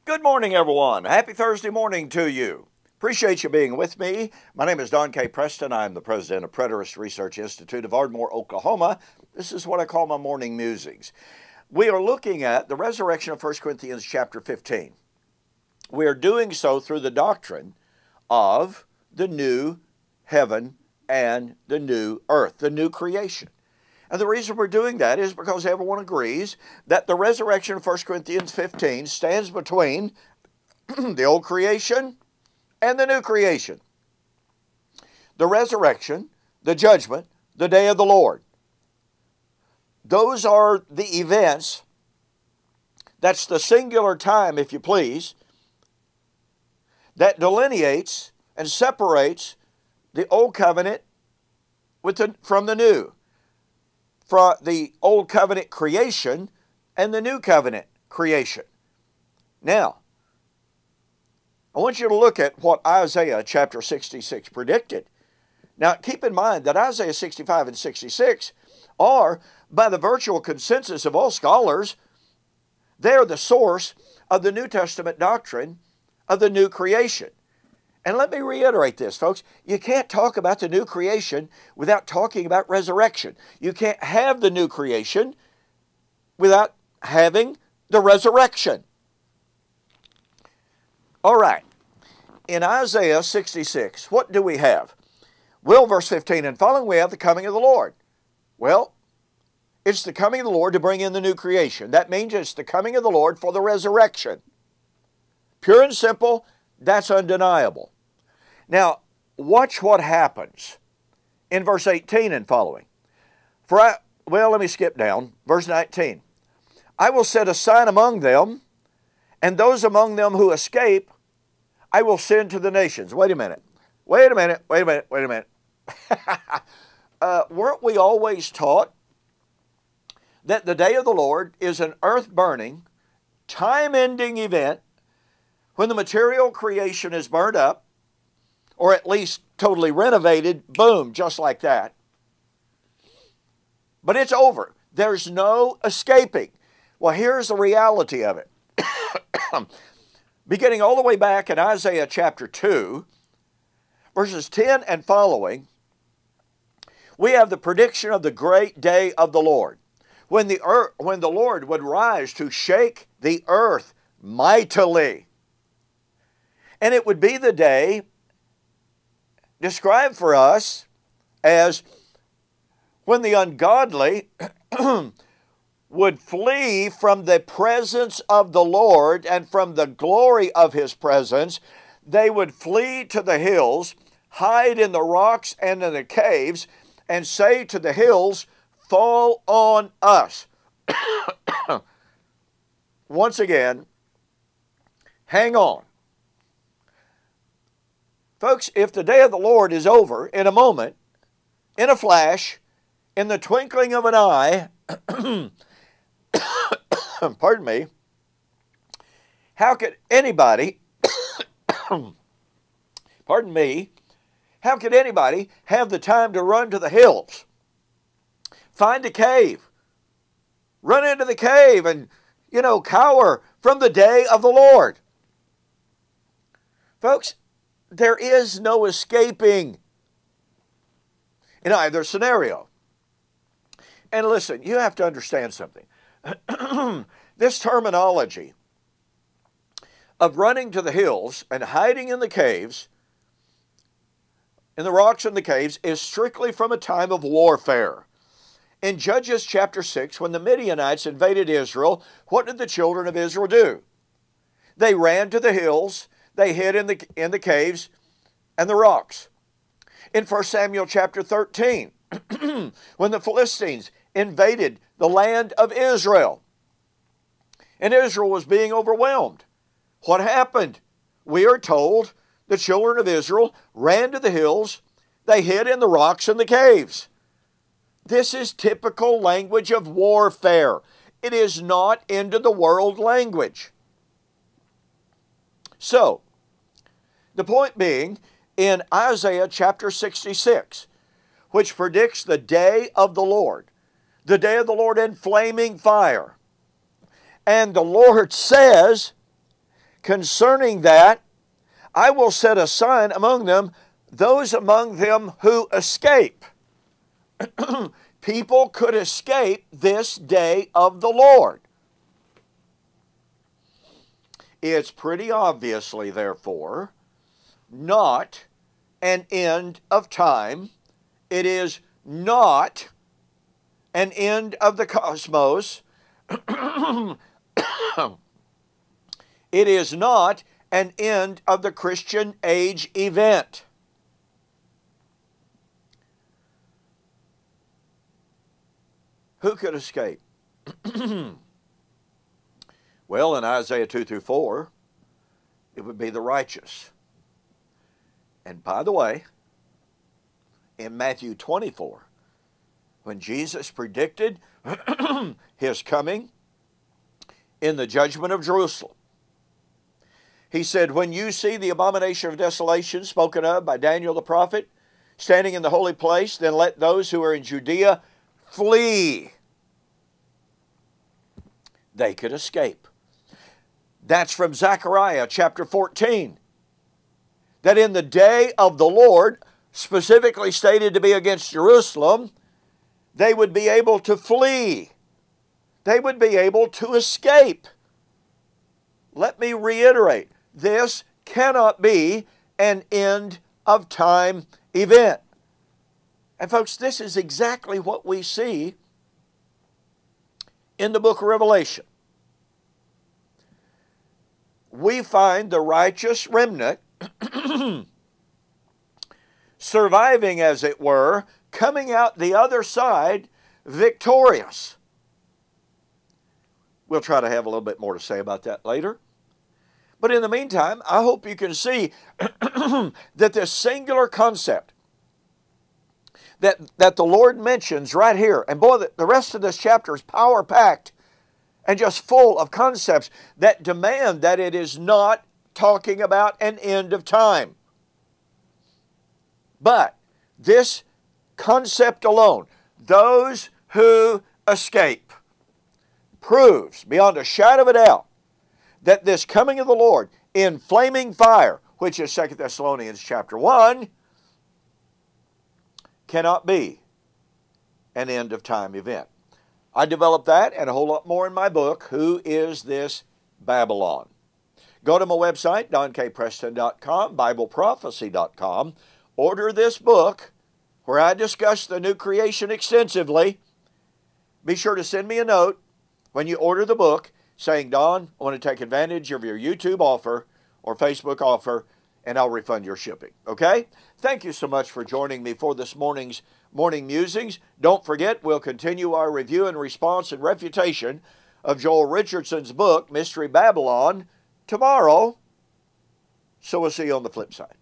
Good morning, everyone. Happy Thursday morning to you. Appreciate you being with me. My name is Don K. Preston. I'm the president of Preterist Research Institute of Ardmore, Oklahoma. This is what I call my morning musings. We are looking at the resurrection of 1 Corinthians chapter 15. We are doing so through the doctrine of the new heaven and the new earth, the new creation. And the reason we're doing that is because everyone agrees that the resurrection of 1 Corinthians 15 stands between the old creation and the new creation. The resurrection, the judgment, the day of the Lord. Those are the events. That's the singular time, if you please, that delineates and separates the old covenant from the new. From the old covenant creation and the new covenant creation. Now, I want you to look at what Isaiah chapter 66 predicted. Now, keep in mind that Isaiah 65 and 66 are, by the virtual consensus of all scholars, they're the source of the New Testament doctrine of the new creation. And let me reiterate this, folks. You can't talk about the new creation without talking about resurrection. You can't have the new creation without having the resurrection. All right. In Isaiah 66, what do we have? Well, verse 15 and following, we have the coming of the Lord. Well, it's the coming of the Lord to bring in the new creation. That means it's the coming of the Lord for the resurrection. Pure and simple, that's undeniable. Now, watch what happens in verse 18 and following. Let me skip down. Verse 19. I will set a sign among them, and those among them who escape, I will send to the nations. Wait a minute. Weren't we always taught that the day of the Lord is an earth-burning, time-ending event when the material creation is burned up, or at least totally renovated, boom, just like that. But it's over. There's no escaping. Well, here's the reality of it. Beginning all the way back in Isaiah chapter 2, verses 10 and following, we have the prediction of the great day of the Lord, when the Lord would rise to shake the earth mightily. And it would be the day described for us as when the ungodly would flee from the presence of the Lord and from the glory of His presence. They would flee to the hills, hide in the rocks and in the caves, and say to the hills, fall on us. Once again, hang on. Folks, if the day of the Lord is over in a moment, in a flash, in the twinkling of an eye, pardon me, how could anybody, pardon me, how could anybody have the time to run to the hills, find a cave, run into the cave and, cower from the day of the Lord? Folks, there is no escaping in either scenario. And listen, you have to understand something. This terminology of running to the hills and hiding in the caves, in the rocks and the caves, is strictly from a time of warfare. In Judges chapter 6, when the Midianites invaded Israel, what did the children of Israel do? They ran to the hills. They hid in the caves and the rocks. In 1 Samuel chapter 13, when the Philistines invaded the land of Israel, and Israel was being overwhelmed, what happened? We are told the children of Israel ran to the hills. They hid in the rocks and the caves. This is typical language of warfare. It is not end of the world language. So, the point being, in Isaiah chapter 66, which predicts the day of the Lord in flaming fire, and the Lord says, concerning that, I will set a sign among them, those among them who escape. People could escape this day of the Lord. It's pretty obviously, therefore, not an end of time. It is not an end of the cosmos. It is not an end of the Christian age event. Who could escape? Well, in Isaiah 2 through 4, it would be the righteous. And by the way, in Matthew 24, when Jesus predicted his coming in the judgment of Jerusalem, he said, when you see the abomination of desolation spoken of by Daniel the prophet standing in the holy place, then let those who are in Judea flee. They could escape. That's from Zechariah chapter 14. That in the day of the Lord, specifically stated to be against Jerusalem, they would be able to flee. They would be able to escape. Let me reiterate, this cannot be an end of time event. And folks, this is exactly what we see in the book of Revelation. We find the righteous remnant surviving, as it were, coming out the other side victorious. We'll try to have a little bit more to say about that later. But in the meantime, I hope you can see that this singular concept that the Lord mentions right here, and boy, the rest of this chapter is power-packed and just full of concepts that demand that it is not talking about an end of time. But this concept alone, those who escape, proves beyond a shadow of a doubt that this coming of the Lord in flaming fire, which is 2 Thessalonians chapter 1, cannot be an end of time event. I developed that and a whole lot more in my book, Who is This Babylon? Go to my website, donkpreston.com, bibleprophecy.com. Order this book where I discuss the new creation extensively. Be sure to send me a note when you order the book saying, Don, I want to take advantage of your YouTube offer or Facebook offer, and I'll refund your shipping. Okay? Thank you so much for joining me for this morning's Morning Musings. Don't forget, we'll continue our review and response and refutation of Joel Richardson's book, Mystery Babylon, tomorrow. So we'll see you on the flip side.